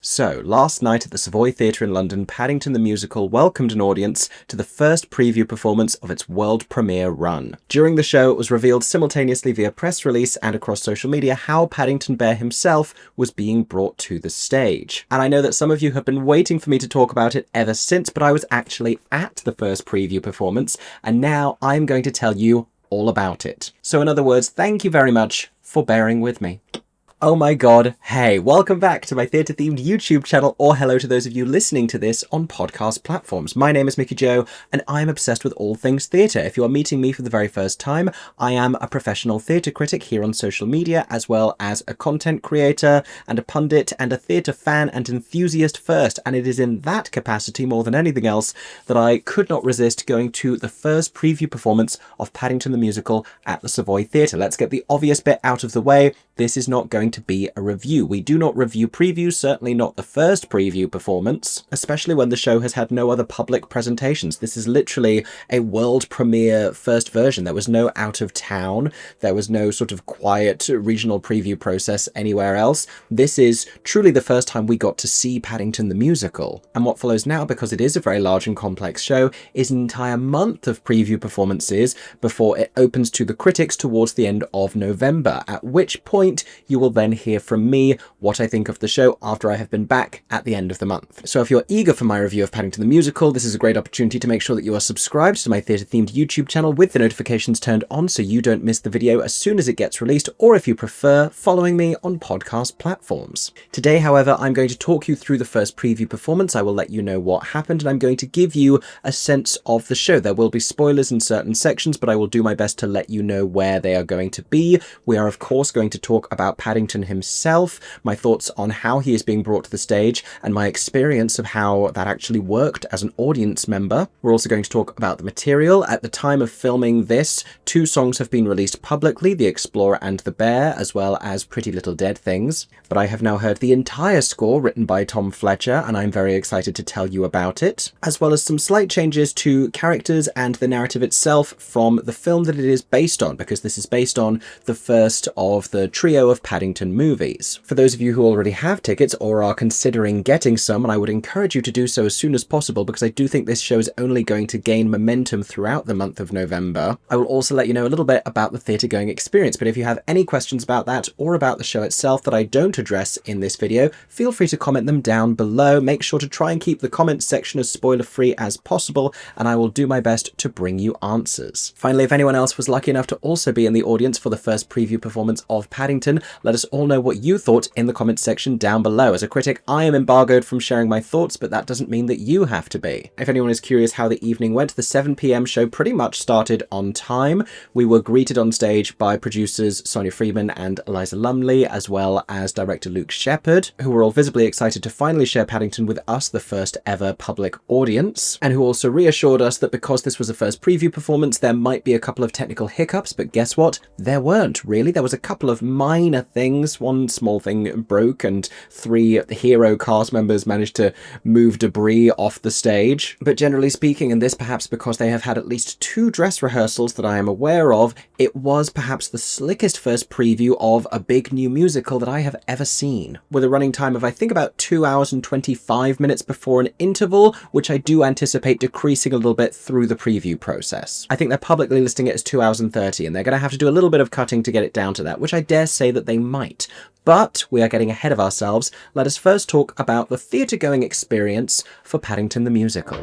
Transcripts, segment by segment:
So, last night at the Savoy Theatre in London, Paddington the Musical welcomed an audience to the first preview performance of its world premiere run. During the show, it was revealed simultaneously via press release and across social media how Paddington Bear himself was being brought to the stage. And I know that some of you have been waiting for me to talk about it ever since, but I was actually at the first preview performance, and now I'm going to tell you all about it. So in other words, thank you very much for bearing with me. Oh my god, hey, welcome back to my theatre-themed YouTube channel, or hello to those of you listening to this on podcast platforms. My name is Mickey Joe, and I'm obsessed with all things theatre. If you are meeting me for the very first time, I am a professional theatre critic here on social media, as well as a content creator, and a pundit, and a theatre fan and enthusiast first, and it is in that capacity, more than anything else, that I could not resist going to the first preview performance of Paddington the Musical at the Savoy Theatre. Let's get the obvious bit out of the way. This is not going to be a review. We do not review previews, certainly not the first preview performance, especially when the show has had no other public presentations. This is literally a world premiere first version. There was no out of town, there was no sort of quiet regional preview process anywhere else. This is truly the first time we got to see Paddington the Musical. And what follows now, because it is a very large and complex show, is an entire month of preview performances before it opens to the critics towards the end of November, at which point you will then hear from me what I think of the show after I have been back at the end of the month. So if you're eager for my review of Paddington the Musical, this is a great opportunity to make sure that you are subscribed to my theatre-themed YouTube channel with the notifications turned on so you don't miss the video as soon as it gets released, or if you prefer, following me on podcast platforms. Today, however, I'm going to talk you through the first preview performance. I will let you know what happened, and I'm going to give you a sense of the show. There will be spoilers in certain sections, but I will do my best to let you know where they are going to be. We are, of course, going to talk about Paddington himself, my thoughts on how he is being brought to the stage, and my experience of how that actually worked as an audience member. We're also going to talk about the material. At the time of filming this, 2 songs have been released publicly, The Explorer and The Bear, as well as Pretty Little Dead Things. But I have now heard the entire score written by Tom Fletcher, and I'm very excited to tell you about it, as well as some slight changes to characters and the narrative itself from the film that it is based on, because this is based on the first of the trio of Paddington movies. For those of you who already have tickets or are considering getting some, and I would encourage you to do so as soon as possible because I do think this show is only going to gain momentum throughout the month of November, I will also let you know a little bit about the theatre going experience. But if you have any questions about that or about the show itself that I don't address in this video, feel free to comment them down below. Make sure to try and keep the comments section as spoiler free as possible, and I will do my best to bring you answers. Finally, if anyone else was lucky enough to also be in the audience for the first preview performance of Paddington, let us all know what you thought in the comments section down below. As a critic, I am embargoed from sharing my thoughts, but that doesn't mean that you have to be. If anyone is curious how the evening went, the 7 p.m. show pretty much started on time. We were greeted on stage by producers Sonia Freeman and Eliza Lumley, as well as director Luke Sheppard, who were all visibly excited to finally share Paddington with us, the first ever public audience, and who also reassured us that because this was a first preview performance, there might be a couple of technical hiccups, but guess what? There weren't, really. There was a couple of minor things. One small thing broke and 3 hero cast members managed to move debris off the stage. But generally speaking, and this perhaps because they have had at least 2 dress rehearsals that I am aware of, it was perhaps the slickest first preview of a big new musical that I have ever seen, with a running time of I think about 2 hours and 25 minutes before an interval, which I do anticipate decreasing a little bit through the preview process. I think they're publicly listing it as 2 hours and 30, and they're going to have to do a little bit of cutting to get it down to that, which I dare say that they might. But we are getting ahead of ourselves. Let us first talk about the theatre-going experience for Paddington the Musical.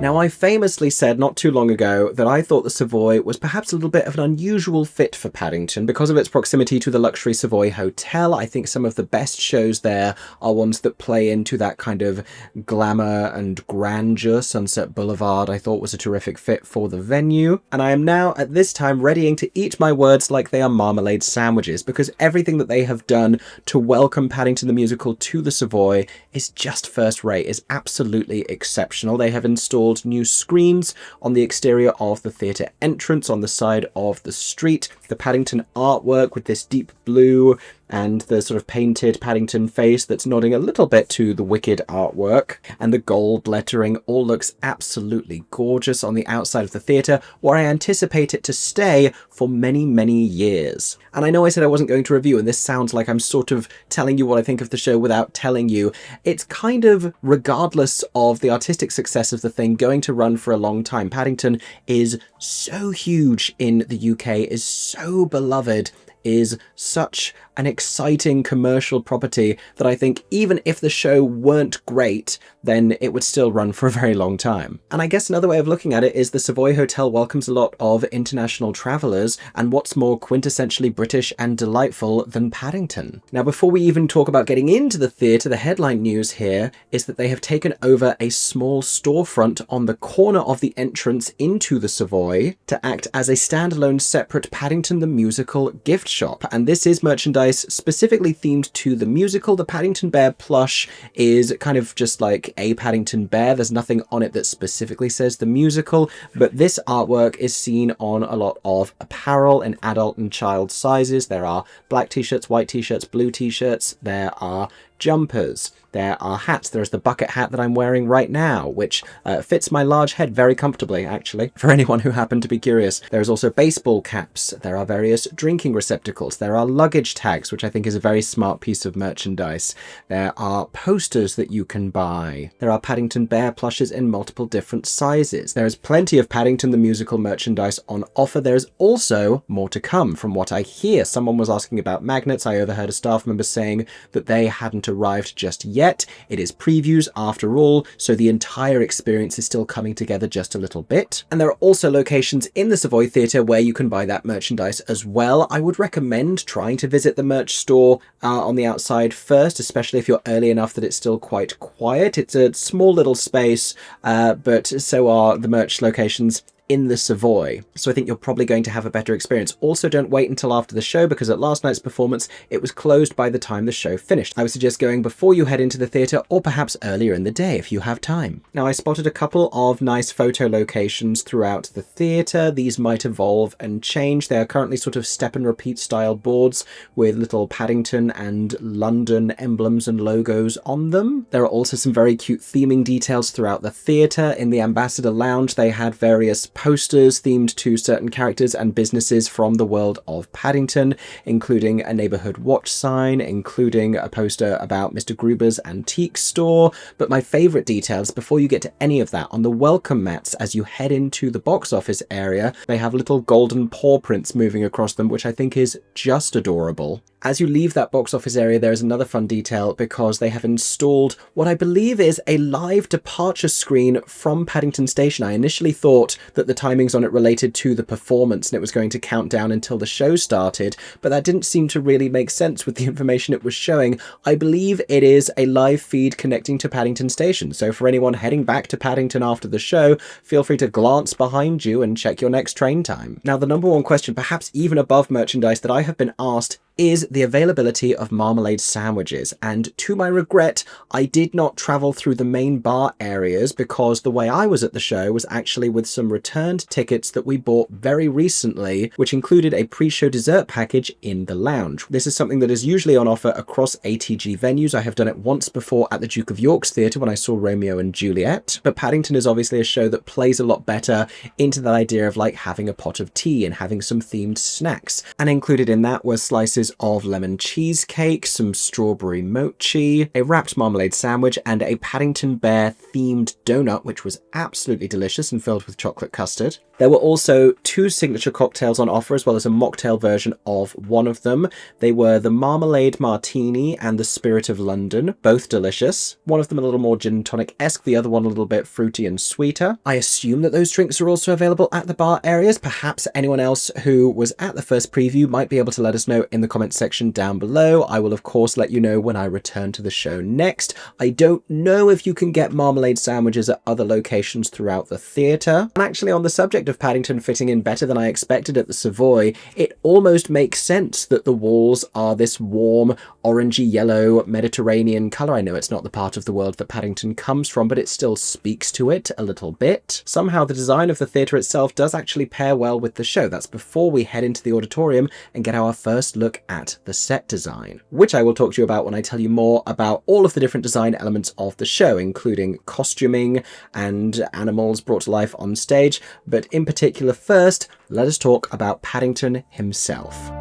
Now, I famously said not too long ago that I thought the Savoy was perhaps a little bit of an unusual fit for Paddington because of its proximity to the luxury Savoy Hotel. I think some of the best shows there are ones that play into that kind of glamour and grandeur. Sunset Boulevard, I thought, was a terrific fit for the venue. And I am now, at this time, readying to eat my words like they are marmalade sandwiches, because everything that they have done to welcome Paddington the Musical to the Savoy is just first rate, is absolutely exceptional. They have installed installed new screens on the exterior of the theatre entrance on the side of the street. The Paddington artwork with this deep blue and the sort of painted Paddington face that's nodding a little bit to the Wicked artwork, and the gold lettering all looks absolutely gorgeous on the outside of the theatre, where I anticipate it to stay for many, many years. And I know I said I wasn't going to review, and this sounds like I'm sort of telling you what I think of the show without telling you. It's kind of, regardless of the artistic success of the thing, going to run for a long time. Paddington is so huge in the UK, is so beloved, is such an exciting commercial property that I think even if the show weren't great, then it would still run for a very long time. And I guess another way of looking at it is the Savoy Hotel welcomes a lot of international travellers, and what's more quintessentially British and delightful than Paddington? Now, before we even talk about getting into the theatre, the headline news here is that they have taken over a small storefront on the corner of the entrance into the Savoy to act as a standalone separate Paddington the Musical gift shop. And this is merchandise specifically themed to the musical. The Paddington Bear plush is kind of just like a Paddington Bear. There's nothing on it that specifically says the musical, but this artwork is seen on a lot of apparel in adult and child sizes. There are black t-shirts, white t-shirts, blue t-shirts. There are jumpers. There are hats. There's the bucket hat that I'm wearing right now, which fits my large head very comfortably, actually, for anyone who happened to be curious. There's also baseball caps. There are various drinking receptacles. There are luggage tags, which I think is a very smart piece of merchandise. There are posters that you can buy. There are Paddington Bear plushes in multiple different sizes. There is plenty of Paddington the Musical merchandise on offer. There's also more to come from what I hear. Someone was asking about magnets. I overheard a staff member saying that they hadn't arrived just yet. It is previews after all, so the entire experience is still coming together just a little bit. And there are also locations in the Savoy Theatre where you can buy that merchandise as well. I would recommend trying to visit the merch store on the outside first, especially if you're early enough that it's still quite quiet. It's a small little space, but so are the merch locations in the Savoy, so I think you're probably going to have a better experience. Also, don't wait until after the show, because at last night's performance it was closed by the time the show finished. I would suggest going before you head into the theatre, or perhaps earlier in the day if you have time. Now, I spotted a couple of nice photo locations throughout the theatre. These might evolve and change. They are currently sort of step and repeat style boards with little Paddington and London emblems and logos on them. There are also some very cute theming details throughout the theatre. In the Ambassador Lounge they had various posters themed to certain characters and businesses from the world of Paddington, including a neighbourhood watch sign, including a poster about Mr. Gruber's antique store. But my favourite details, before you get to any of that, on the welcome mats as you head into the box office area, they have little golden paw prints moving across them, which I think is just adorable. As you leave that box office area, there is another fun detail, because they have installed what I believe is a live departure screen from Paddington Station. I initially thought that the timings on it related to the performance and it was going to count down until the show started, but that didn't seem to really make sense with the information it was showing. I believe it is a live feed connecting to Paddington Station, so for anyone heading back to Paddington after the show, feel free to glance behind you and check your next train time. Now, the number one question, perhaps even above merchandise, that I have been asked is the availability of marmalade sandwiches, and to my regret I did not travel through the main bar areas, because the way I was at the show was actually with some returned tickets that we bought very recently, which included a pre-show dessert package in the lounge. This is something that is usually on offer across ATG venues. I have done it once before at the Duke of York's Theatre when I saw Romeo and Juliet, but Paddington is obviously a show that plays a lot better into that idea of like having a pot of tea and having some themed snacks, and included in that were slices of lemon cheesecake, some strawberry mochi, a wrapped marmalade sandwich, and a Paddington Bear themed donut, which was absolutely delicious and filled with chocolate custard. There were also two signature cocktails on offer, as well as a mocktail version of one of them. They were the Marmalade Martini and the Spirit of London, both delicious. One of them a little more gin and tonic-esque, the other one a little bit fruity and sweeter. I assume that those drinks are also available at the bar areas. Perhaps anyone else who was at the first preview might be able to let us know in the comments comment section down below. I will of course let you know when I return to the show next. I don't know if you can get marmalade sandwiches at other locations throughout the theatre. And actually, on the subject of Paddington fitting in better than I expected at the Savoy, it almost makes sense that the walls are this warm, orangey yellow Mediterranean colour. I know it's not the part of the world that Paddington comes from, but it still speaks to it a little bit. Somehow the design of the theatre itself does actually pair well with the show. That's before we head into the auditorium and get our first look at the set design, which I will talk to you about when I tell you more about all of the different design elements of the show, including costuming and animals brought to life on stage. But in particular, first, let us talk about Paddington himself.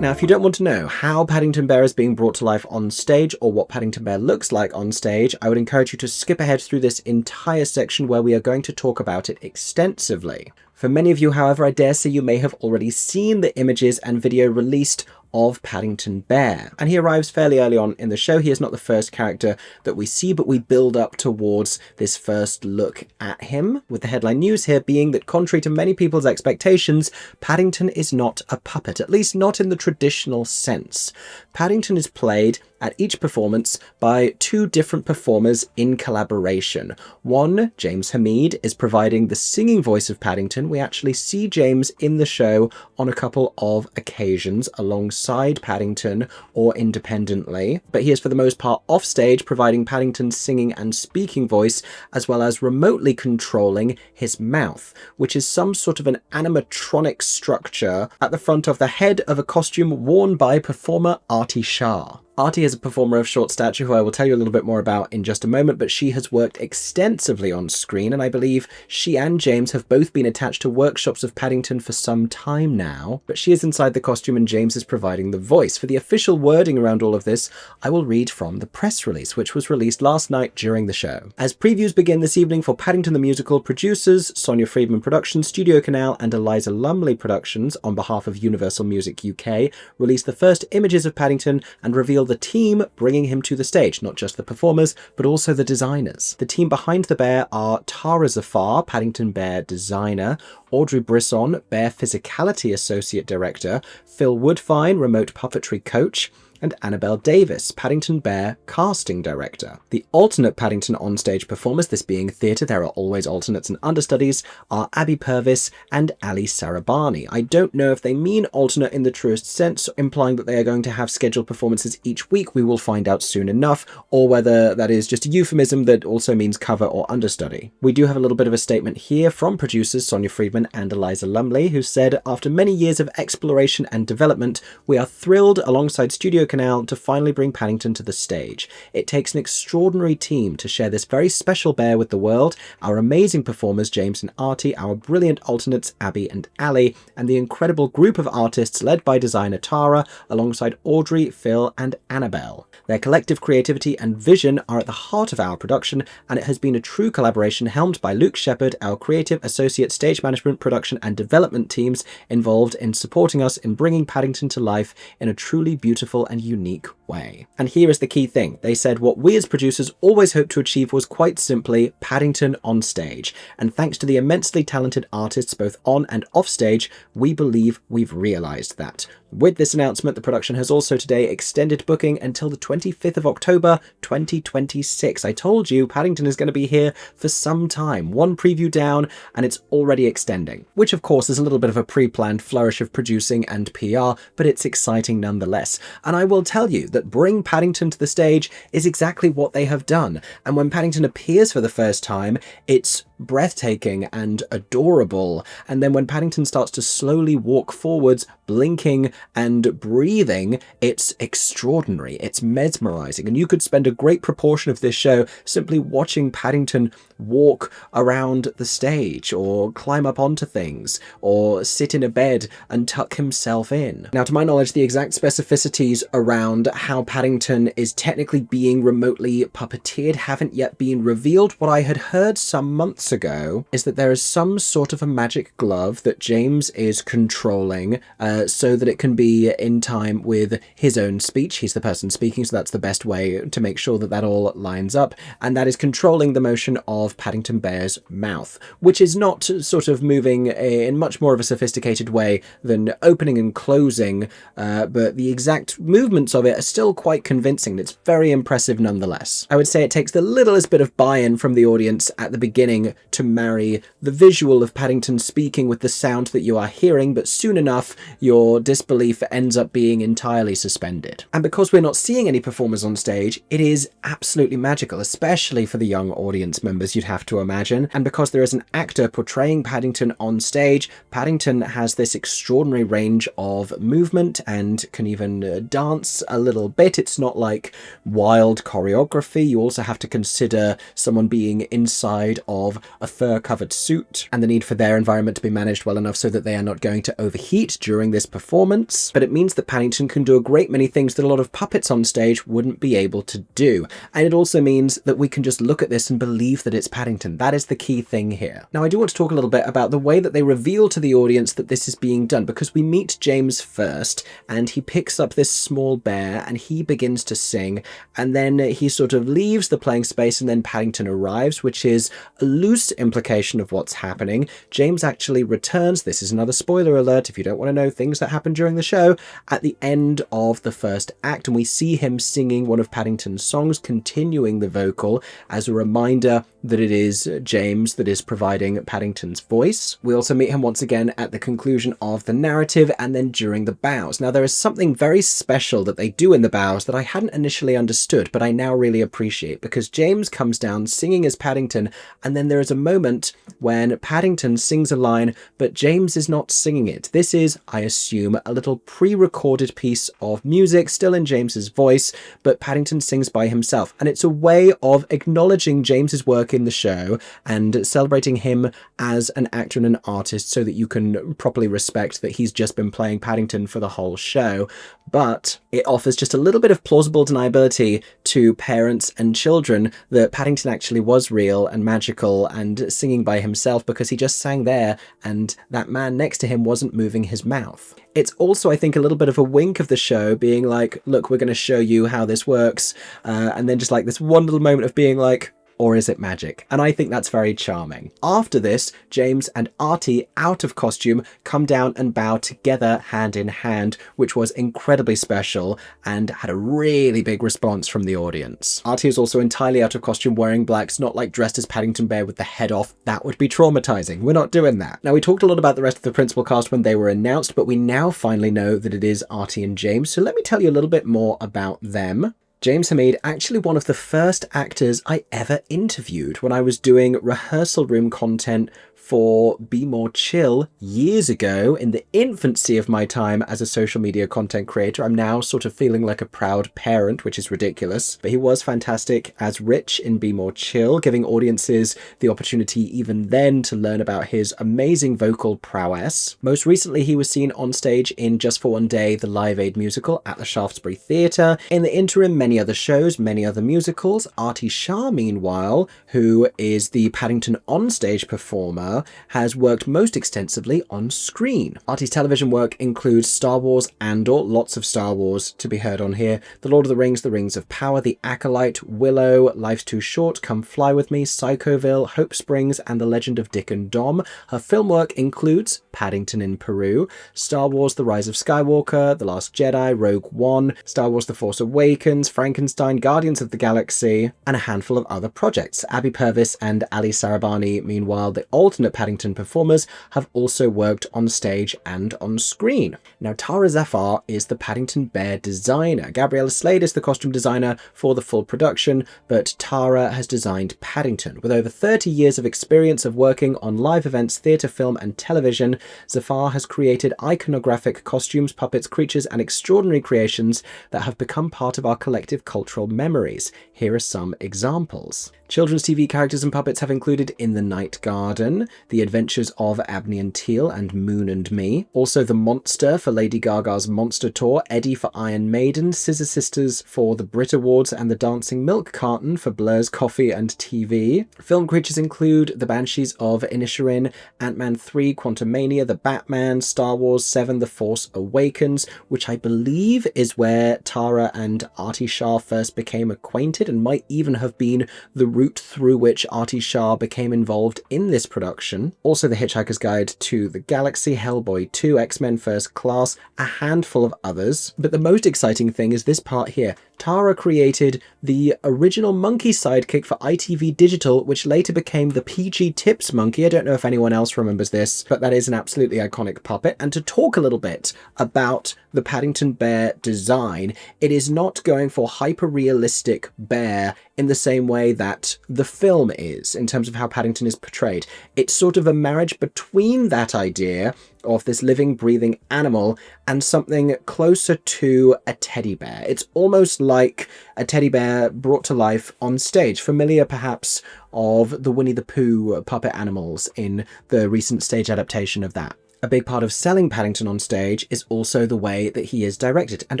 Now, if you don't want to know how Paddington Bear is being brought to life on stage or what Paddington Bear looks like on stage, I would encourage you to skip ahead through this entire section where we are going to talk about it extensively. For many of you, however, I dare say you may have already seen the images and video released of Paddington Bear. And he arrives fairly early on in the show. He is not the first character that we see, but we build up towards this first look at him, with the headline news here being that, contrary to many people's expectations, Paddington is not a puppet, at least not in the traditional sense. Paddington is played at each performance by two different performers in collaboration. One, James Hamid, is providing the singing voice of Paddington. We actually see James in the show on a couple of occasions alongside Paddington or independently, but he is for the most part off stage providing Paddington's singing and speaking voice, as well as remotely controlling his mouth, which is some sort of an animatronic structure at the front of the head of a costume worn by performer Artie Shah. Artie is a performer of short stature who I will tell you a little bit more about in just a moment, but she has worked extensively on screen, and I believe she and James have both been attached to workshops of Paddington for some time now. But she is inside the costume and James is providing the voice. For the official wording around all of this, I will read from the press release, which was released last night during the show. As previews begin this evening for Paddington the Musical, producers Sonia Friedman Productions, STUDIOCANAL and Eliza Lumley Productions, on behalf of Universal Music UK, released the first images of Paddington and revealed the team bringing him to the stage, not just the performers, but also the designers. The team behind the bear are Tara Zafar, Paddington Bear designer, Audrey Brisson, Bear Physicality Associate Director, Phil Woodfine, Remote Puppetry Coach, and Annabelle Davis, Paddington Bear Casting Director. The alternate Paddington onstage performers, this being theatre, there are always alternates and understudies, are Abby Purvis and Ali Sarabani. I don't know if they mean alternate in the truest sense, implying that they are going to have scheduled performances each week. We will find out soon enough, or whether that is just a euphemism that also means cover or understudy. We do have a little bit of a statement here from producers Sonia Friedman and Eliza Lumley, who said, "After many years of exploration and development, we are thrilled alongside STUDIOCANAL to finally bring Paddington to the stage. It takes an extraordinary team to share this very special bear with the world, our amazing performers James and Artie, our brilliant alternates Abby and Ali, and the incredible group of artists led by designer Tara, alongside Audrey, Phil and Annabelle. Their collective creativity and vision are at the heart of our production, and it has been a true collaboration helmed by Luke Sheppard, our creative associate stage management, production and development teams involved in supporting us in bringing Paddington to life in a truly beautiful and unique way." And here is the key thing. They said, "What we as producers always hoped to achieve was quite simply Paddington on stage. And thanks to the immensely talented artists both on and off stage, we believe we've realised that." With this announcement, the production has also today extended booking until the 25th of October 2026. I told you Paddington is going to be here for some time. One preview down and it's already extending, which of course is a little bit of a pre-planned flourish of producing and PR, but it's exciting nonetheless. And I will tell you that bring Paddington to the stage is exactly what they have done. And when Paddington appears for the first time, it's breathtaking and adorable. And then when Paddington starts to slowly walk forwards, blinking and breathing, it's extraordinary, it's mesmerizing, and you could spend a great proportion of this show simply watching Paddington walk around the stage, or climb up onto things, or sit in a bed and tuck himself in. Now, to my knowledge, the exact specificities around how Paddington is technically being remotely puppeteered haven't yet been revealed. What I had heard some months months ago is that there is some sort of a magic glove that James is controlling so that it can be in time with his own speech. He's the person speaking, so that's the best way to make sure that that all lines up, and that is controlling the motion of Paddington Bear's mouth, which is not sort of moving in much more of a sophisticated way than opening and closing, but the exact movements of it are still quite convincing. It's very impressive nonetheless. I would say it takes the littlest bit of buy-in from the audience at the beginning to marry the visual of Paddington speaking with the sound that you are hearing, but soon enough your disbelief ends up being entirely suspended. And because we're not seeing any performers on stage, it is absolutely magical, especially for the young audience members, you'd have to imagine. And because there is an actor portraying Paddington on stage, Paddington has this extraordinary range of movement and can even dance a little bit. It's not like wild choreography. You also have to consider someone being inside of a fur-covered suit and the need for their environment to be managed well enough so that they are not going to overheat during this performance. But it means that Paddington can do a great many things that a lot of puppets on stage wouldn't be able to do. And it also means that we can just look at this and believe that it's Paddington. That is the key thing here. Now, I do want to talk a little bit about the way that they reveal to the audience that this is being done, because we meet James first and he picks up this small bear and he begins to sing, and then he sort of leaves the playing space and then Paddington arrives, which is a loose implication of what's happening. James actually returns, this is another spoiler alert if you don't want to know things that happen during the show, at the end of the first act, and we see him singing one of Paddington's songs, continuing the vocal as a reminder that it is James that is providing Paddington's voice. We also meet him once again at the conclusion of the narrative and then during the bows. Now, there is something very special that they do in the bows that I hadn't initially understood, but I now really appreciate, because James comes down singing as Paddington, and then there is a moment when Paddington sings a line, but James is not singing it. This is, I assume, a little pre-recorded piece of music, still in James's voice, but Paddington sings by himself. And it's a way of acknowledging James's work in the show and celebrating him as an actor and an artist so that you can properly respect that he's just been playing Paddington for the whole show. But it offers just a little bit of plausible deniability to parents and children that Paddington actually was real and magical and singing by himself, because he just sang there and that man next to him wasn't moving his mouth. It's also, I think, a little bit of a wink of the show being like, look, we're going to show you how this works. And then just like this one little moment of being like, or is it magic? And I think that's very charming. After this, James and Artie, out of costume, come down and bow together hand in hand, which was incredibly special and had a really big response from the audience. Artie is also entirely out of costume, wearing blacks, not like dressed as Paddington Bear with the head off. That would be traumatizing. We're not doing that. Now, we talked a lot about the rest of the principal cast when they were announced, but we now finally know that it is Artie and James. So let me tell you a little bit more about them. James Hamid, actually one of the first actors I ever interviewed when I was doing rehearsal room content for Be More Chill years ago, in the infancy of my time as a social media content creator. I'm now sort of feeling like a proud parent, which is ridiculous. But he was fantastic as Rich in Be More Chill, giving audiences the opportunity even then to learn about his amazing vocal prowess. Most recently, he was seen on stage in Just for One Day, the Live Aid musical at the Shaftesbury Theatre. In the interim, many other shows, many other musicals. Artie Shah, meanwhile, who is the Paddington onstage performer, has worked most extensively on screen. Artie's television work includes Star Wars Andor, lots of Star Wars to be heard on here, The Lord of the Rings, The Rings of Power, The Acolyte, Willow, Life's Too Short, Come Fly With Me, Psychoville, Hope Springs, and The Legend of Dick and Dom. Her film work includes Paddington in Peru, Star Wars The Rise of Skywalker, The Last Jedi, Rogue One, Star Wars The Force Awakens, Frankenstein, Guardians of the Galaxy, and a handful of other projects. Abby Purvis and Ali Sarabani, meanwhile, the alternate Paddington performers, have also worked on stage and on screen. Now, Tara Zafar is the Paddington Bear designer. Gabriella Slade is the costume designer for the full production, but Tara has designed Paddington. With over 30 years of experience of working on live events, theatre, film, and television, Zafar has created iconographic costumes, puppets, creatures, and extraordinary creations that have become part of our collective cultural memories. Here are some examples. Children's TV characters and puppets have included In the Night Garden, The Adventures of Abney and Teal and Moon and Me. Also The Monster for Lady Gaga's Monster Tour, Eddie for Iron Maiden, Scissor Sisters for the Brit Awards, and The Dancing Milk Carton for Blur's Coffee and TV. Film creatures include The Banshees of Inisherin, Ant-Man 3, Quantumania, The Batman, Star Wars 7, The Force Awakens, which I believe is where Tara and Artie Shah first became acquainted and might even have been the route through which Artie Shah became involved in this production. Also The Hitchhiker's Guide to the Galaxy, Hellboy 2, X-Men First Class, a handful of others. But the most exciting thing is this part here. Tara created the original monkey sidekick for ITV Digital, which later became the PG Tips monkey. I don't know if anyone else remembers this, but that is an absolutely iconic puppet. And to talk a little bit about the Paddington Bear design, it is not going for hyper-realistic bear in the same way that the film is, in terms of how Paddington is portrayed. It's sort of a marriage between that idea of this living, breathing animal and something closer to a teddy bear. It's almost like a teddy bear brought to life on stage, familiar perhaps of the Winnie the Pooh puppet animals in the recent stage adaptation of that. A big part of selling Paddington on stage is also the way that he is directed, and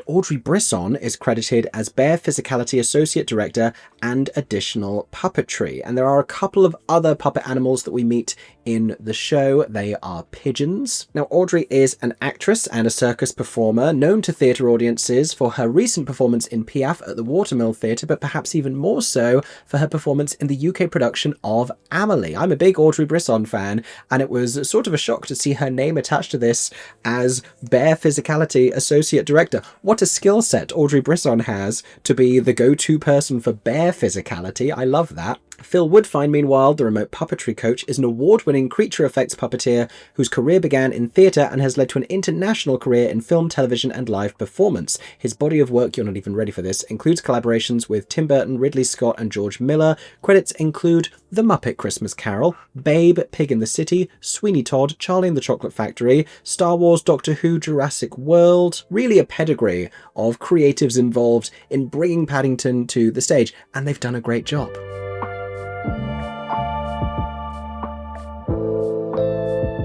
Audrey Brisson is credited as Bear Physicality Associate Director and additional puppetry. And there are a couple of other puppet animals that we meet in the show. They are pigeons. Now, Audrey is an actress and a circus performer known to theatre audiences for her recent performance in Piaf at the Watermill Theatre, but perhaps even more so for her performance in the UK production of Amelie. I'm a big Audrey Brisson fan, and it was sort of a shock to see her name attached to this as Bear Physicality Associate Director. What a skill set Audrey Brisson has to be the go-to person for bear physicality. I love that. Phil Woodfine, meanwhile, the remote puppetry coach, is an award-winning creature effects puppeteer whose career began in theatre and has led to an international career in film, television, and live performance. His body of work, you're not even ready for this, includes collaborations with Tim Burton, Ridley Scott, and George Miller. Credits include The Muppet Christmas Carol, Babe, Pig in the City, Sweeney Todd, Charlie and the Chocolate Factory, Star Wars, Doctor Who, Jurassic World. Really a pedigree of creatives involved in bringing Paddington to the stage, and they've done a great job.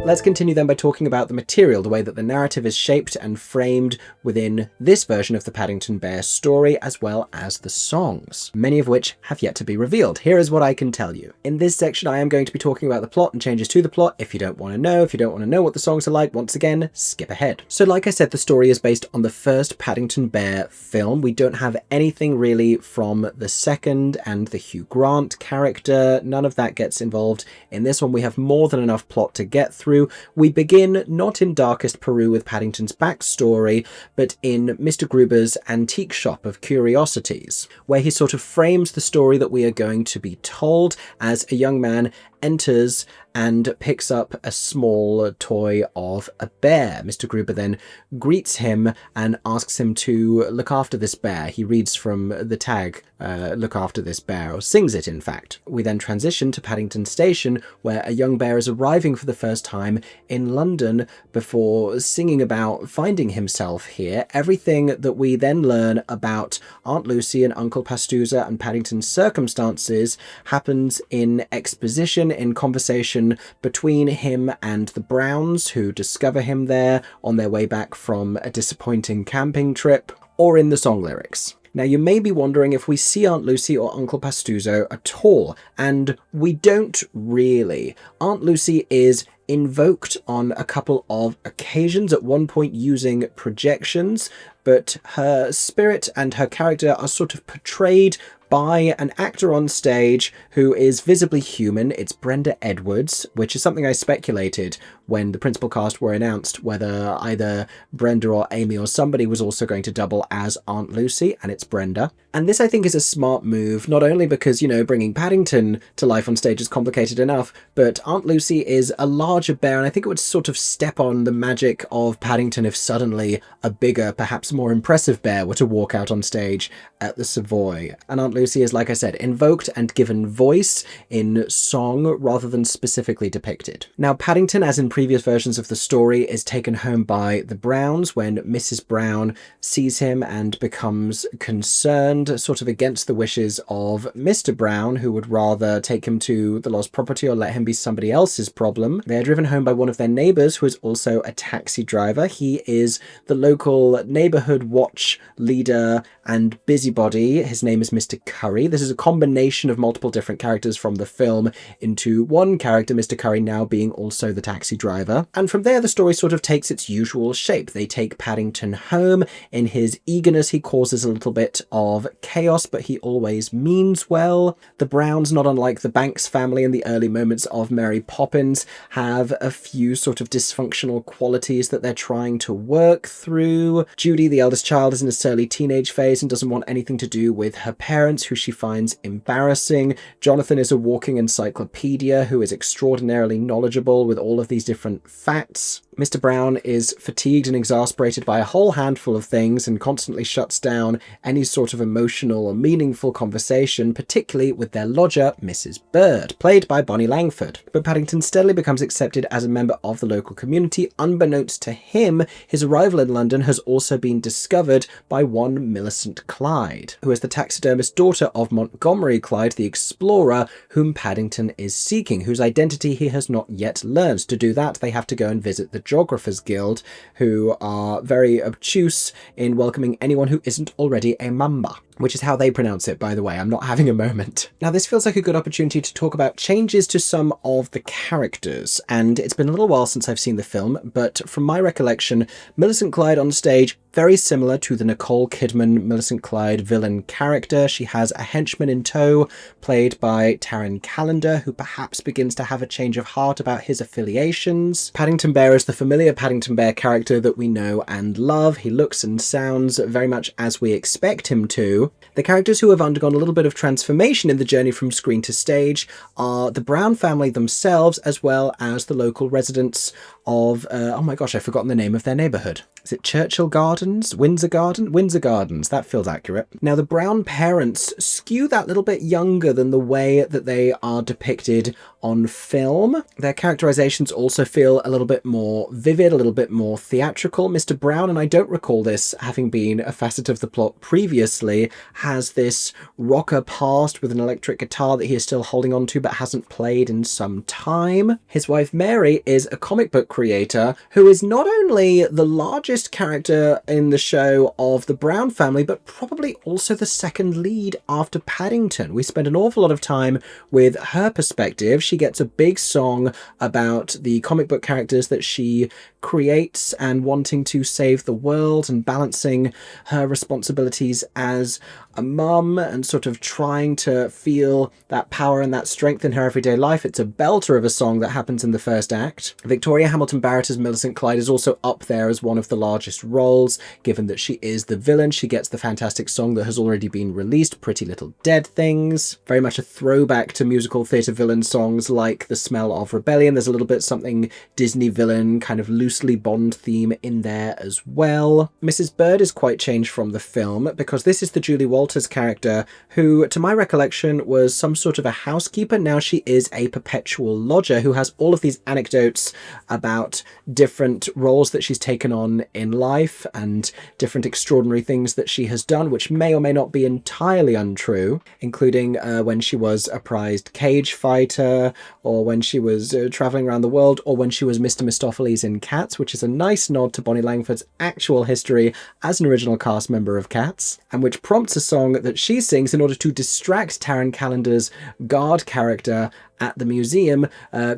Let's continue then by talking about the material, the way that the narrative is shaped and framed within this version of the Paddington Bear story, as well as the songs, many of which have yet to be revealed. Here is what I can tell you. In this section, I am going to be talking about the plot and changes to the plot. If you don't want to know what the songs are like, once again, skip ahead. So like I said, the story is based on the first Paddington Bear film. We don't have anything really from the second and the Hugh Grant character. None of that gets involved. In this one, we have more than enough plot to get through. We begin not in darkest Peru with Paddington's backstory, but in Mr. Gruber's antique shop of curiosities, where he sort of frames the story that we are going to be told as a young man enters and picks up a small toy of a bear. Mr. Gruber then greets him and asks him to look after this bear. He reads from the tag, look after this bear, or sings it in fact. We then transition to Paddington Station, where a young bear is arriving for the first time in London before singing about finding himself here. Everything that we then learn about Aunt Lucy and Uncle Pastuza and Paddington's circumstances happens in exposition, in conversation between him and the Browns, who discover him there on their way back from a disappointing camping trip, or in the song lyrics. Now, you may be wondering if we see Aunt Lucy or Uncle Pastuzo at all, and we don't really. Aunt Lucy is invoked on a couple of occasions, at one point using projections, but her spirit and her character are sort of portrayed by an actor on stage who is visibly human. It's Brenda Edwards, which is something I speculated when the principal cast were announced, whether either Brenda or Amy or somebody was also going to double as Aunt Lucy, and it's Brenda. And this, I think, is a smart move, not only because, you know, bringing Paddington to life on stage is complicated enough, but Aunt Lucy is a larger bear, and I think it would sort of step on the magic of Paddington if suddenly a bigger, perhaps more impressive bear were to walk out on stage at the Savoy. And Aunt Lucy Lucy is, like I said, invoked and given voice in song rather than specifically depicted. Now, Paddington, as in previous versions of the story, is taken home by the Browns when Mrs. Brown sees him and becomes concerned, sort of against the wishes of Mr. Brown, who would rather take him to the lost property or let him be somebody else's problem. They are driven home by one of their neighbours, who is also a taxi driver. He is the local neighbourhood watch leader and busybody. His name is Mr. Curry. This is a combination of multiple different characters from the film into one character, Mr. Curry now being also the taxi driver. And from there, the story sort of takes its usual shape. They take Paddington home. In his eagerness, he causes a little bit of chaos, but he always means well. The Browns, not unlike the Banks family in the early moments of Mary Poppins, have a few sort of dysfunctional qualities that they're trying to work through. Judy, the eldest child, is in a surly teenage phase and doesn't want anything to do with her parents, who she finds embarrassing. Jonathan is a walking encyclopedia who is extraordinarily knowledgeable with all of these different facts. Mr. Brown is fatigued and exasperated by a whole handful of things and constantly shuts down any sort of emotional or meaningful conversation, particularly with their lodger, Mrs. Bird, played by Bonnie Langford. But Paddington steadily becomes accepted as a member of the local community. Unbeknownst to him, his arrival in London has also been discovered by one Millicent Clyde, who is the taxidermist daughter of Montgomery Clyde, the explorer, whom Paddington is seeking, whose identity he has not yet learned. To do that, they have to go and visit the Geographers Guild, who are very obtuse in welcoming anyone who isn't already a member, which is how they pronounce it, by the way. I'm not having a moment. Now, this feels like a good opportunity to talk about changes to some of the characters, and it's been a little while since I've seen the film, but from my recollection, Millicent Clyde on stage, very similar to the Nicole Kidman Millicent Clyde villain character. She has a henchman in tow, played by Taron Callender, who perhaps begins to have a change of heart about his affiliations. Paddington Bear is the familiar Paddington Bear character that we know and love. He looks and sounds very much as we expect him to. The characters who have undergone a little bit of transformation in the journey from screen to stage are the Brown family themselves, as well as the local residents of, oh my gosh, I've forgotten the name of their neighbourhood. Is it Churchill Gardens? Windsor Gardens, that feels accurate. Now, the Brown parents skew that little bit younger than the way that they are depicted on film. Their characterizations also feel a little bit more vivid, a little bit more theatrical. Mr. Brown, and I don't recall this having been a facet of the plot previously, has this rocker past with an electric guitar that he is still holding on to but hasn't played in some time. His wife Mary is a comic book creator who is not only the largest character in the show of the Brown family, but probably also the second lead after Paddington. We spend an awful lot of time with her perspective. She gets a big song about the comic book characters that she creates and wanting to save the world and balancing her responsibilities as a mum and sort of trying to feel that power and that strength in her everyday life. It's a belter of a song that happens in the first act. Victoria Hamilton Barrett as Millicent Clyde is also up there as one of the largest roles, given that she is the villain. She gets the fantastic song that has already been released, Pretty Little Dead Things. Very much a throwback to musical theatre villain songs like The Smell of Rebellion. There's a little bit something Disney villain, kind of loosely Bond theme in there as well. Mrs. Bird is quite changed from the film because this is the Julie Walters character who, to my recollection, was some sort of a housekeeper. Now she is a perpetual lodger who has all of these anecdotes about different roles that she's taken on in life and different extraordinary things that she has done, which may or may not be entirely untrue, including when she was a prized cage fighter, or when she was traveling around the world, or when she was Mr. Mistopheles in Cats, which is a nice nod to Bonnie Langford's actual history as an original cast member of Cats, and which prompts a song that she sings in order to distract Taron Callender's guard character at the museum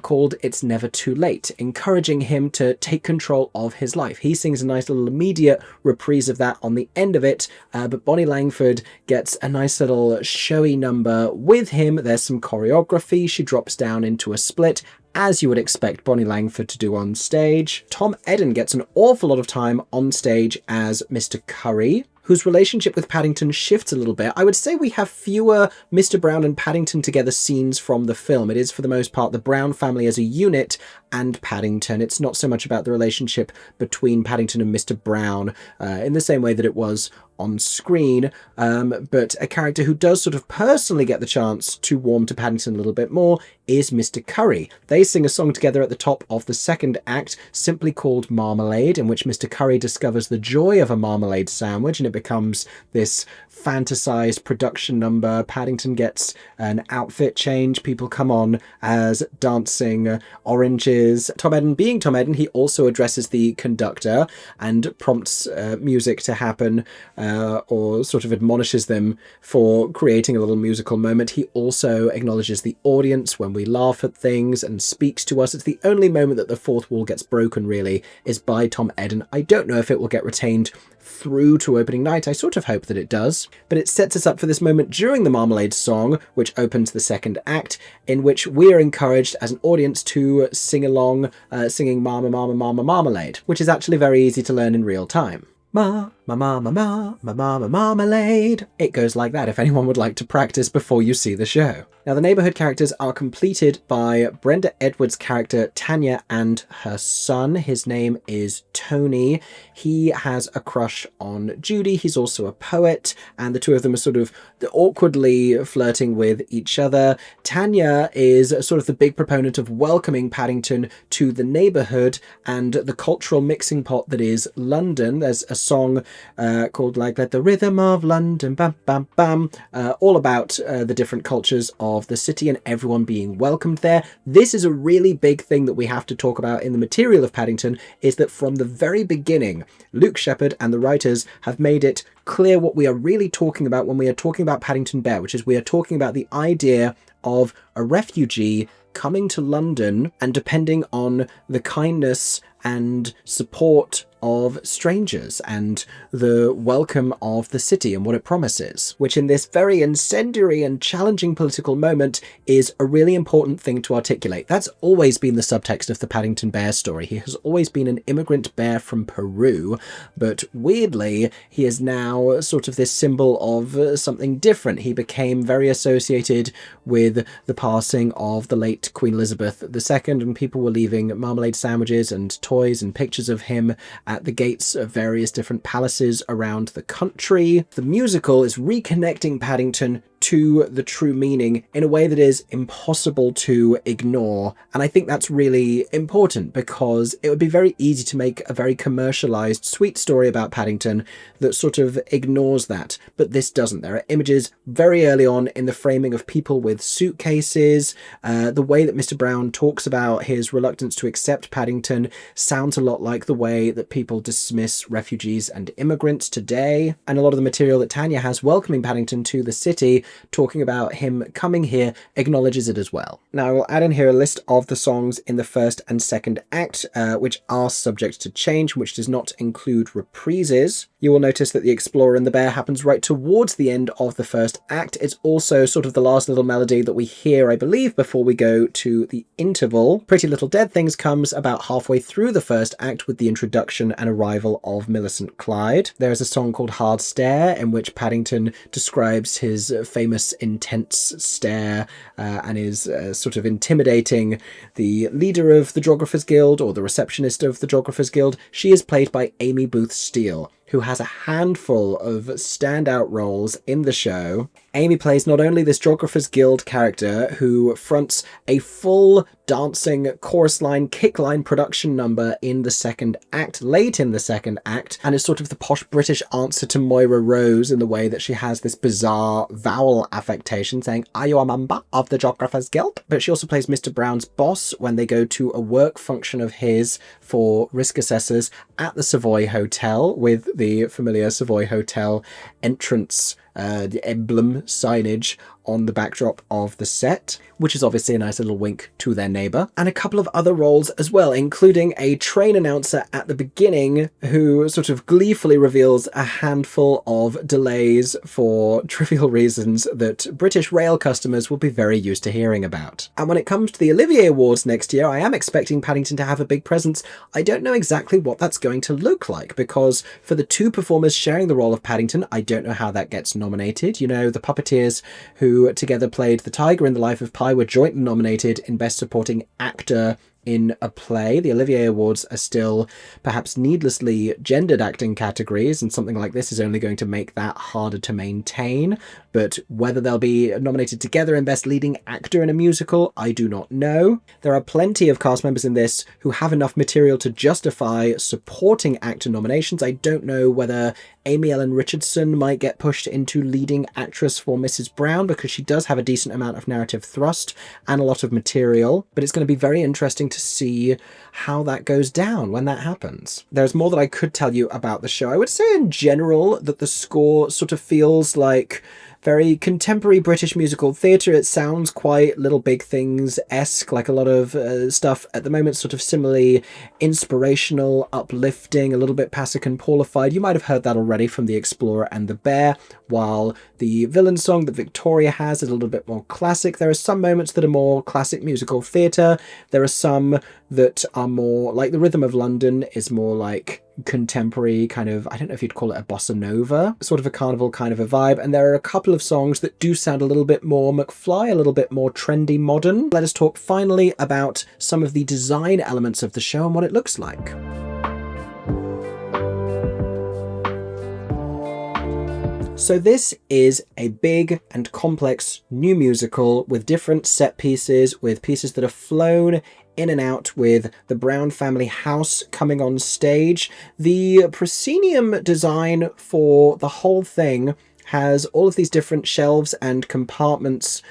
called It's Never Too Late, encouraging him to take control of his life. He sings a nice little immediate reprise of that on the end of it, but Bonnie Langford gets a nice little showy number with him. There's some choreography. She drops down into a split, as you would expect Bonnie Langford to do on stage. Tom Eden gets an awful lot of time on stage as Mr. Curry, whose relationship with Paddington shifts a little bit. I would say we have fewer Mr. Brown and Paddington together scenes from the film. It is, for the most part, the Brown family as a unit and Paddington. It's not so much about the relationship between Paddington and Mr. Brown in the same way that it was on screen, but a character who does sort of personally get the chance to warm to Paddington a little bit more is Mr. Curry. They sing a song together at the top of the second act, simply called Marmalade, in which Mr. Curry discovers the joy of a marmalade sandwich, and it becomes this fantasized production number. Paddington gets an outfit change, people come on as dancing oranges. Tom Eden being Tom Eden, he also addresses the conductor and prompts music to happen, or sort of admonishes them for creating a little musical moment. He also acknowledges the audience when we laugh at things and speaks to us. It's the only moment that the fourth wall gets broken, really, is by Tom Eden. I don't know if it will get retained through to opening night. I sort of hope that it does, but it sets us up for this moment during the Marmalade song, which opens the second act, in which we are encouraged as an audience to sing along, singing Mama, Mama, Mama, Marmalade, which is actually very easy to learn in real time. Ma, ma, ma, ma, ma, ma, ma, ma, marmalade. It goes like that if anyone would like to practice before you see the show. Now, the neighbourhood characters are completed by Brenda Edwards' character Tanya and her son. His name is Tony. He has a crush on Judy. He's also a poet, and the two of them are sort of awkwardly flirting with each other. Tanya is sort of the big proponent of welcoming Paddington to the neighbourhood and the cultural mixing pot that is London. There's a song called like Let the Rhythm of London Bam Bam Bam, all about the different cultures of the city and everyone being welcomed there. This is a really big thing that we have to talk about in the material of Paddington, is that from the very beginning, Luke Sheppard and the writers have made it clear what we are really talking about when we are talking about Paddington Bear, which is we are talking about the idea of a refugee coming to London and depending on the kindness and support of strangers and the welcome of the city and what it promises, which in this very incendiary and challenging political moment is a really important thing to articulate. That's always been the subtext of the Paddington Bear story. He has always been an immigrant bear from Peru, but weirdly, he is now sort of this symbol of something different. He became very associated with the passing of the late Queen Elizabeth II, and people were leaving marmalade sandwiches and toys and pictures of him at the gates of various different palaces around the country. The musical is reconnecting Paddington to the true meaning in a way that is impossible to ignore. And I think that's really important, because it would be very easy to make a very commercialized, sweet story about Paddington that sort of ignores that. But this doesn't. There are images very early on in the framing of people with suitcases. The way that Mr. Brown talks about his reluctance to accept Paddington sounds a lot like the way that people dismiss refugees and immigrants today. And a lot of the material that Tanya has welcoming Paddington to the city, talking about him coming here, acknowledges it as well. Now, I will add in here a list of the songs in the first and second act, which are subject to change, which does not include reprises. You will notice that the Explorer and the Bear happens right towards the end of the first act. It's also sort of the last little melody that we hear, I believe, before we go to the interval. Pretty Little Dead Things comes about halfway through the first act with the introduction and arrival of Millicent Clyde. There is a song called Hard Stare, in which Paddington describes his famous intense stare and is sort of intimidating the leader of the Geographers Guild, or the receptionist of the Geographers Guild. She is played by Amy Booth Steele, who has a handful of standout roles in the show. Amy plays not only this Geographers Guild character who fronts a full dancing chorus line, kick line production number in the second act, late in the second act, and is sort of the posh British answer to Moira Rose in the way that she has this bizarre vowel affectation saying, "Are you a member of the Geographers Guild?" But she also plays Mr. Brown's boss when they go to a work function of his for risk assessors at the Savoy Hotel, with the familiar Savoy Hotel entrance, the emblem signage on the backdrop of the set, which is obviously a nice little wink to their neighbour. And a couple of other roles as well, including a train announcer at the beginning who sort of gleefully reveals a handful of delays for trivial reasons that British rail customers will be very used to hearing about. And when it comes to the Olivier Awards next year, I am expecting Paddington to have a big presence. I don't know exactly what that's going to look like, because for the two performers sharing the role of Paddington, I don't know how that gets nominated. You know, the puppeteers who together played the tiger in The Life of Pi were jointly nominated in Best Supporting Actor in a play. The Olivier Awards are still perhaps needlessly gendered acting categories, and something like this is only going to make that harder to maintain. But whether they'll be nominated together in Best Leading Actor in a Musical, I do not know. There are plenty of cast members in this who have enough material to justify supporting actor nominations. I don't know whether Amy Ellen Richardson might get pushed into leading actress for Mrs. Brown, because she does have a decent amount of narrative thrust and a lot of material, but it's going to be very interesting to see how that goes down when that happens. There's more that I could tell you about the show. I would say in general that the score sort of feels like very contemporary British musical theatre. It sounds quite Little Big Things-esque, like a lot of stuff at the moment, sort of similarly inspirational, uplifting, a little bit Pasek and Paulified. You might have heard that already from The Explorer and the Bear, while the villain song that Victoria has is a little bit more classic. There are some moments that are more classic musical theatre. There are some that are more, like The Rhythm of London is more like contemporary kind of, I don't know if you'd call it a bossa nova, sort of a carnival kind of a vibe. And there are a couple of songs that do sound a little bit more McFly, a little bit more trendy modern. Let us talk finally about some of the design elements of the show and what it looks like. So this is a big and complex new musical with different set pieces, with pieces that are flown in and out, with the Brown family house coming on stage. The proscenium design for the whole thing has all of these different shelves and compartments,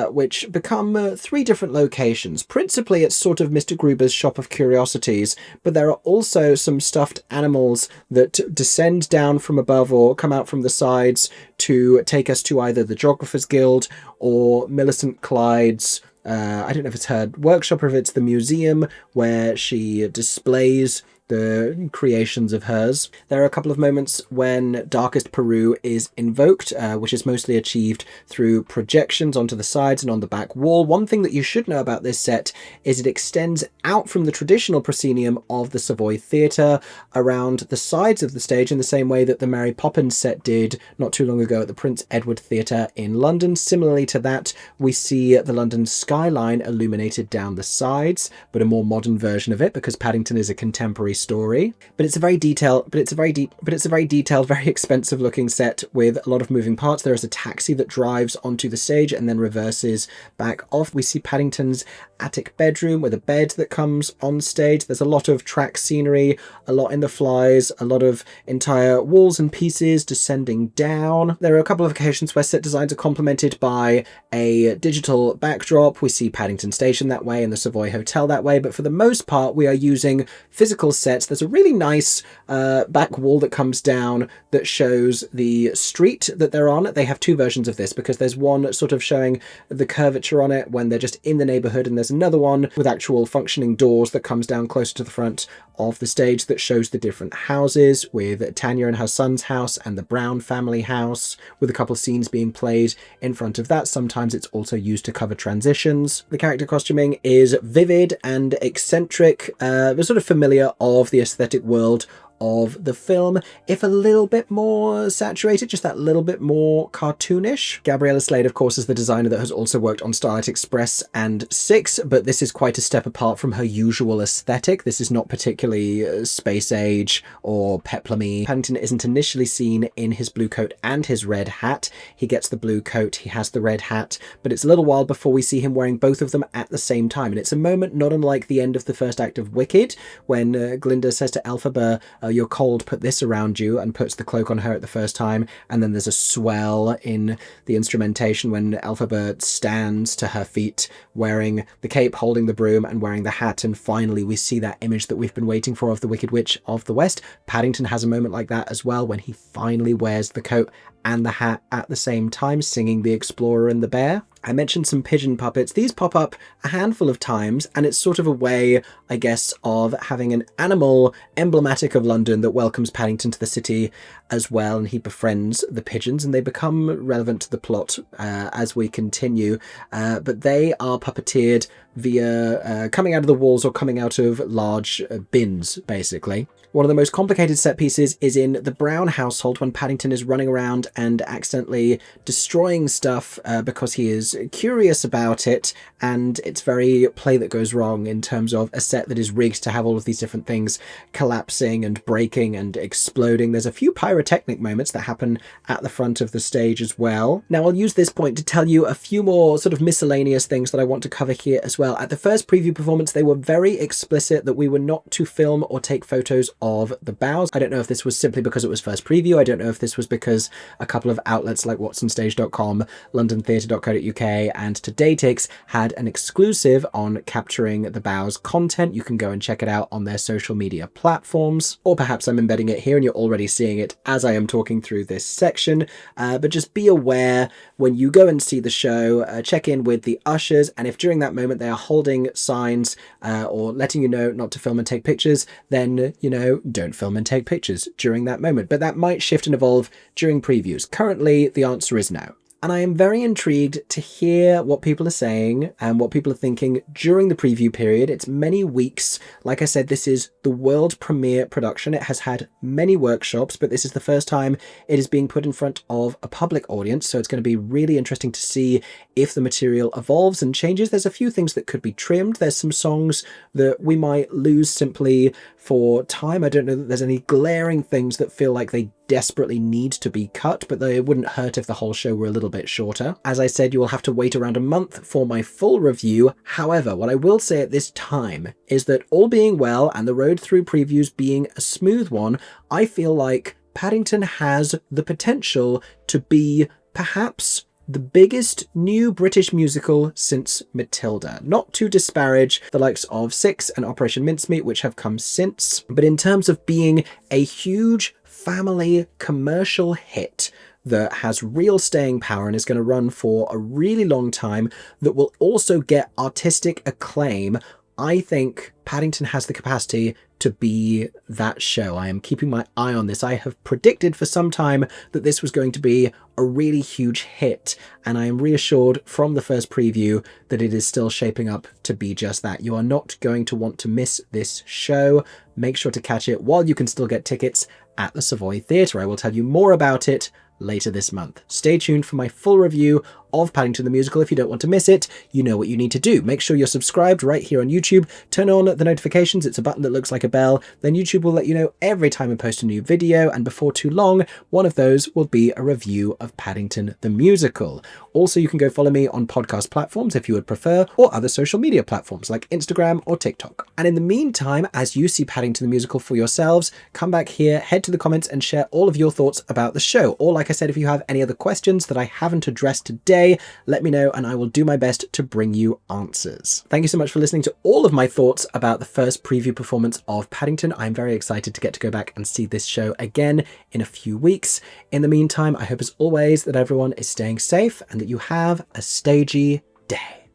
which become 3 different locations. Principally, it's sort of Mr. Gruber's shop of curiosities, but there are also some stuffed animals that descend down from above or come out from the sides to take us to either the Geographers Guild or Millicent Clyde's, I don't know if it's her workshop or if it's the museum where she displays the creations of hers. There are a couple of moments when Darkest Peru is invoked, which is mostly achieved through projections onto the sides and on the back wall. One thing that you should know about this set is it extends out from the traditional proscenium of the Savoy Theatre around the sides of the stage in the same way that the Mary Poppins set did not too long ago at the Prince Edward Theatre in London. Similarly to that, we see the London skyline illuminated down the sides, but a more modern version of it, because Paddington is a contemporary story. But it's a very detailed, very expensive looking set with a lot of moving parts. There is a taxi that drives onto the stage and then reverses back off. We see Paddington's attic bedroom with a bed that comes on stage. There's a lot of track scenery, a lot in the flies, a lot of entire walls and pieces descending down. There are a couple of occasions where set designs are complemented by a digital backdrop. We see Paddington Station that way and the Savoy Hotel that way, but for the most part we are using physical sets. There's a really nice back wall that comes down that shows the street that they're on. They have 2 versions of this, because there's one sort of showing the curvature on it when they're just in the neighborhood, and there's another one with actual functioning doors that comes down closer to the front of the stage that shows the different houses, with Tanya and her son's house and the Brown family house, with a couple of scenes being played in front of that. Sometimes it's also used to cover transitions. The character costuming is vivid and eccentric, sort of familiar of the aesthetic world of the film, if a little bit more saturated, just that little bit more cartoonish. Gabriella Slade, of course, is the designer that has also worked on Starlight Express and Six, but this is quite a step apart from her usual aesthetic. This is not particularly space age or peplumy. Paddington isn't initially seen in his blue coat and his red hat. He gets the blue coat, he has the red hat, but it's a little while before we see him wearing both of them at the same time. And it's a moment not unlike the end of the first act of Wicked, when Glinda says to Elphaba, "You're cold, put this around you," and puts the cloak on her at the first time. And then there's a swell in the instrumentation when Elphaba stands to her feet wearing the cape, holding the broom and wearing the hat. And finally we see that image that we've been waiting for of the Wicked Witch of the West. Paddington has a moment like that as well, when he finally wears the coat and the hat at the same time, singing The Explorer and the Bear. I mentioned some pigeon puppets. These pop up a handful of times, and it's sort of a way, I guess, of having an animal emblematic of London that welcomes Paddington to the city as well, and he befriends the pigeons, and they become relevant to the plot as we continue. But they are puppeteered via coming out of the walls or coming out of large bins, basically. One of the most complicated set pieces is in the Brown household when Paddington is running around and accidentally destroying stuff because he is curious about it, and it's very play that goes wrong in terms of a set that is rigged to have all of these different things collapsing and breaking and exploding. There's a few pyrotechnic moments that happen at the front of the stage as well. Now I'll use this point to tell you a few more sort of miscellaneous things that I want to cover here as well. At the first preview performance, they were very explicit that we were not to film or take photos of the bows. I don't know if this was simply because it was first preview. I don't know if this was because a couple of outlets like watsonstage.com, londontheatre.co.uk and Todaytix had an exclusive on capturing the bows content. You can go and check it out on their social media platforms, or perhaps I'm embedding it here and you're already seeing it as I am talking through this section. But just be aware when you go and see the show, check in with the ushers, and if during that moment they are holding signs or letting you know not to film and take pictures, then, you know, don't film and take pictures during that moment. But that might shift and evolve during previews. Currently, the answer is no. And I am very intrigued to hear what people are saying and what people are thinking during the preview period. It's many weeks. Like I said, this is the world premiere production. It has had many workshops, but this is the first time it is being put in front of a public audience. So it's going to be really interesting to see if the material evolves and changes. There's a few things that could be trimmed. There's some songs that we might lose simply for time. I don't know that there's any glaring things that feel like they desperately need to be cut, but they wouldn't hurt if the whole show were a little bit shorter. As I said, you will have to wait around a month for my full review. However, what I will say at this time is that all being well and the road through previews being a smooth one, I feel like Paddington has the potential to be perhaps the biggest new British musical since Matilda. Not to disparage the likes of Six and Operation Mincemeat, which have come since, but in terms of being a huge family commercial hit that has real staying power and is going to run for a really long time, that will also get artistic acclaim, I think Paddington has the capacity to be that show. I am keeping my eye on this. I have predicted for some time that this was going to be a really huge hit, and I am reassured from the first preview that it is still shaping up to be just that. You are not going to want to miss this show. Make sure to catch it while you can still get tickets at the Savoy Theatre. I will tell you more about it later this month. Stay tuned for my full review of Paddington the Musical. If you don't want to miss it, you know what you need to do. Make sure you're subscribed right here on YouTube. Turn on the notifications. It's a button that looks like a bell. Then YouTube will let you know every time I post a new video, and before too long, one of those will be a review of Paddington the Musical. Also, you can go follow me on podcast platforms if you would prefer, or other social media platforms like Instagram or TikTok. And in the meantime, as you see Paddington the Musical for yourselves, come back here, head to the comments and share all of your thoughts about the show. Or like I said, if you have any other questions that I haven't addressed today, let me know and I will do my best to bring you answers. Thank you so much for listening to all of my thoughts about the first preview performance of Paddington. I'm very excited to get to go back and see this show again in a few weeks. In the meantime, I hope as always that everyone is staying safe and that you have a stagey day.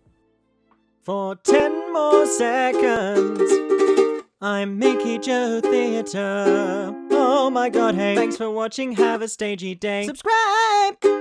For 10 more seconds, I'm Mickey Joe Theatre. Oh my god, hey. Thanks for watching, have a stagey day. Subscribe!